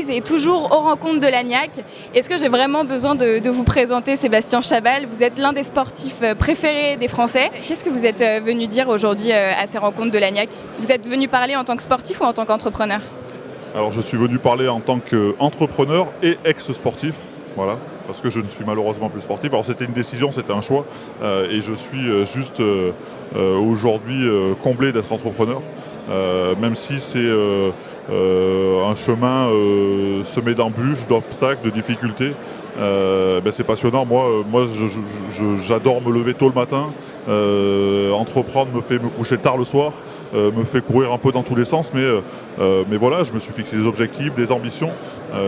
quiz et toujours aux rencontres de l'ANIAC. Est-ce que j'ai vraiment besoin de vous présenter Sébastien Chabal? Vous êtes l'un des sportifs préférés des Français. Qu'est-ce que vous êtes venu dire aujourd'hui à ces rencontres de l'ANIAC? Vous êtes venu parler en tant que sportif ou en tant qu'entrepreneur? Alors je suis venu parler en tant qu'entrepreneur et ex-sportif, voilà, parce que je ne suis malheureusement plus sportif. Alors c'était une décision, c'était un choix, et je suis juste aujourd'hui comblé d'être entrepreneur, même si c'est un chemin semé d'embûches, d'obstacles, de difficultés. C'est passionnant. Moi j'adore me lever tôt le matin. Entreprendre me fait me coucher tard le soir, me fait courir un peu dans tous les sens, mais voilà, je me suis fixé des objectifs, des ambitions.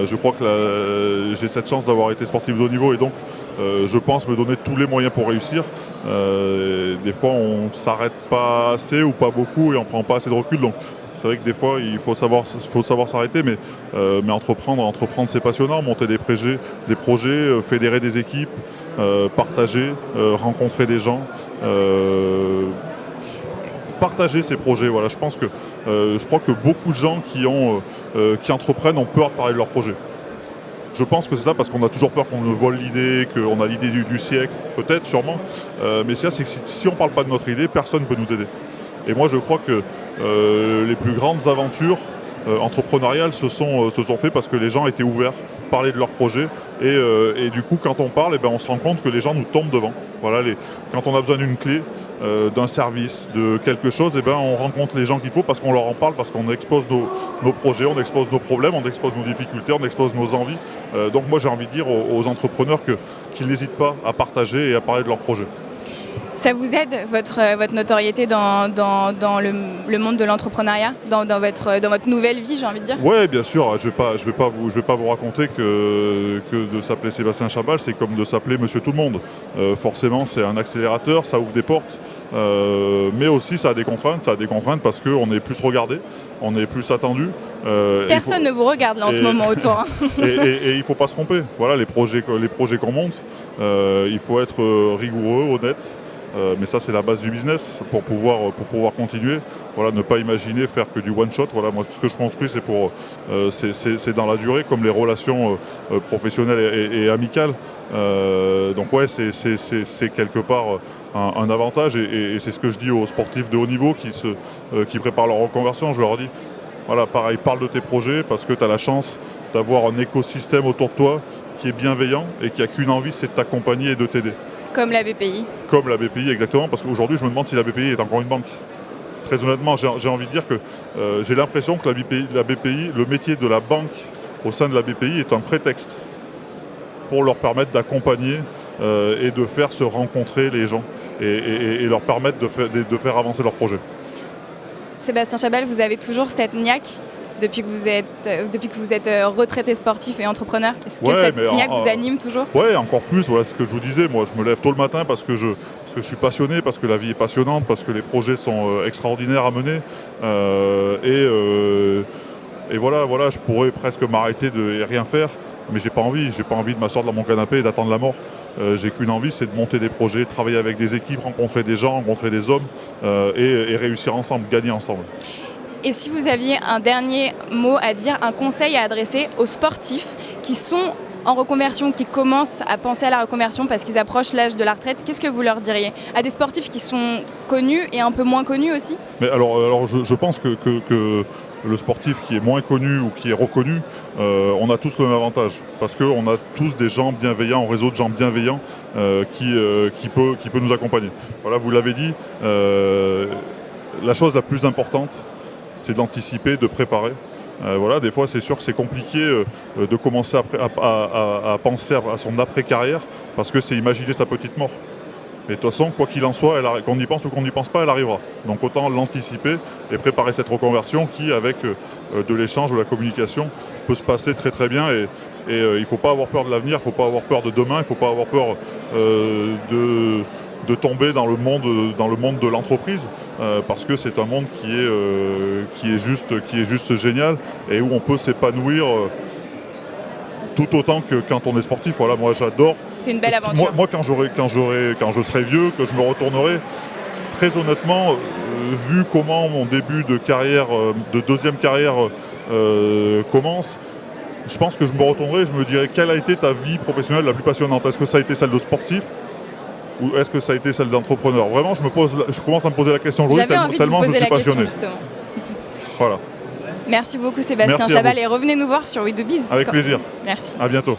Je crois que j'ai cette chance d'avoir été sportif de haut niveau et donc je pense me donner tous les moyens pour réussir. Des fois on ne s'arrête pas assez ou pas beaucoup et on ne prend pas assez de recul. Donc c'est vrai que des fois il faut savoir s'arrêter, mais entreprendre c'est passionnant. Monter des projets, fédérer des équipes, partager, rencontrer des gens, partager ces projets. Voilà, je crois que beaucoup de gens qui entreprennent ont peur de parler de leurs projets. Je pense que c'est ça parce qu'on a toujours peur qu'on nous vole l'idée, qu'on a l'idée du siècle, peut-être, sûrement. Mais c'est que si on ne parle pas de notre idée, personne ne peut nous aider. Et moi je crois que les plus grandes aventures entrepreneuriales se sont faites parce que les gens étaient ouverts, parlaient de leurs projets et du coup quand on parle, on se rend compte que les gens nous tombent devant. Voilà, quand on a besoin d'une clé, d'un service, de quelque chose, on rencontre les gens qu'il faut parce qu'on leur en parle, parce qu'on expose nos projets, on expose nos problèmes, on expose nos difficultés, on expose nos envies. Donc moi j'ai envie de dire aux entrepreneurs qu'ils n'hésitent pas à partager et à parler de leurs projets. Ça vous aide, votre notoriété dans le monde de l'entrepreneuriat, dans votre nouvelle vie, j'ai envie de dire? Oui, bien sûr. Je vais pas vous raconter que de s'appeler Sébastien Chabal, c'est comme de s'appeler Monsieur Tout le Monde. Forcément, c'est un accélérateur, ça ouvre des portes. Mais aussi, ça a des contraintes. Ça a des contraintes parce qu'on est plus regardé, on est plus attendu. Personne ne vous regarde là en ce moment autour. Hein. Et il ne faut pas se tromper. Voilà, les projets qu'on monte, il faut être rigoureux, honnête. Mais ça c'est la base du business pour pouvoir continuer. Voilà, ne pas imaginer faire que du one shot. Voilà, moi ce que je construis c'est dans la durée, comme les relations professionnelles et amicales. Donc ouais, c'est quelque part un avantage et c'est ce que je dis aux sportifs de haut niveau qui préparent leur reconversion. Je leur dis voilà, pareil, parle de tes projets parce que tu as la chance d'avoir un écosystème autour de toi qui est bienveillant et qui a qu'une envie, c'est de t'accompagner et de t'aider. Comme la BPI. Comme la BPI, exactement, parce qu'aujourd'hui, je me demande si la BPI est encore une banque. Très honnêtement, j'ai envie de dire que j'ai l'impression que la BPI, le métier de la banque au sein de la BPI est un prétexte pour leur permettre d'accompagner et de faire se rencontrer les gens et leur permettre de faire avancer leurs projets. Sébastien Chabal, vous avez toujours cette niaque depuis que vous êtes retraité sportif et entrepreneur? Est-ce que cette niaque vous anime toujours? Oui, encore plus. Voilà ce que je vous disais. Moi, je me lève tôt le matin parce que je suis passionné, parce que la vie est passionnante, parce que les projets sont extraordinaires à mener. Et voilà, je pourrais presque m'arrêter et rien faire, mais j'ai pas envie. J'ai pas envie de m'asseoir dans mon canapé et d'attendre la mort. J'ai qu'une envie, c'est de monter des projets, travailler avec des équipes, rencontrer des gens, rencontrer des hommes et réussir ensemble, gagner ensemble. Et si vous aviez un dernier mot à dire, un conseil à adresser aux sportifs qui sont en reconversion, qui commencent à penser à la reconversion parce qu'ils approchent l'âge de la retraite, qu'est-ce que vous leur diriez? À des sportifs qui sont connus et un peu moins connus aussi? Mais alors je pense que le sportif qui est moins connu ou qui est reconnu, on a tous le même avantage. Parce qu'on a tous des gens bienveillants, un réseau de gens bienveillants qui peut nous accompagner. Voilà, vous l'avez dit, la chose la plus importante, c'est d'anticiper, de préparer. Voilà, des fois c'est sûr que c'est compliqué de commencer à penser à son après-carrière parce que c'est imaginer sa petite mort. Mais de toute façon, quoi qu'il en soit, qu'on y pense ou qu'on n'y pense pas, elle arrivera. Donc autant l'anticiper et préparer cette reconversion qui, avec de l'échange, de la communication, peut se passer très très bien. Et il ne faut pas avoir peur de l'avenir, il ne faut pas avoir peur de demain, il ne faut pas avoir peur de tomber dans le monde de l'entreprise parce que c'est un monde qui est juste génial et où on peut s'épanouir tout autant que quand on est sportif. Voilà, moi j'adore. C'est une belle aventure. Moi quand je serai vieux, que je me retournerai, très honnêtement, vu comment mon début de carrière, de deuxième carrière commence, je pense que je me retournerai et je me dirais quelle a été ta vie professionnelle la plus passionnante. Est-ce que ça a été celle de sportif ou est-ce que ça a été celle d'entrepreneur? Vraiment, je commence à me poser la question aujourd'hui tellement je suis passionné. Justement. Voilà. Merci beaucoup Sébastien Merci Chaval et revenez nous voir sur We Do Biz. Avec plaisir. Merci. À bientôt.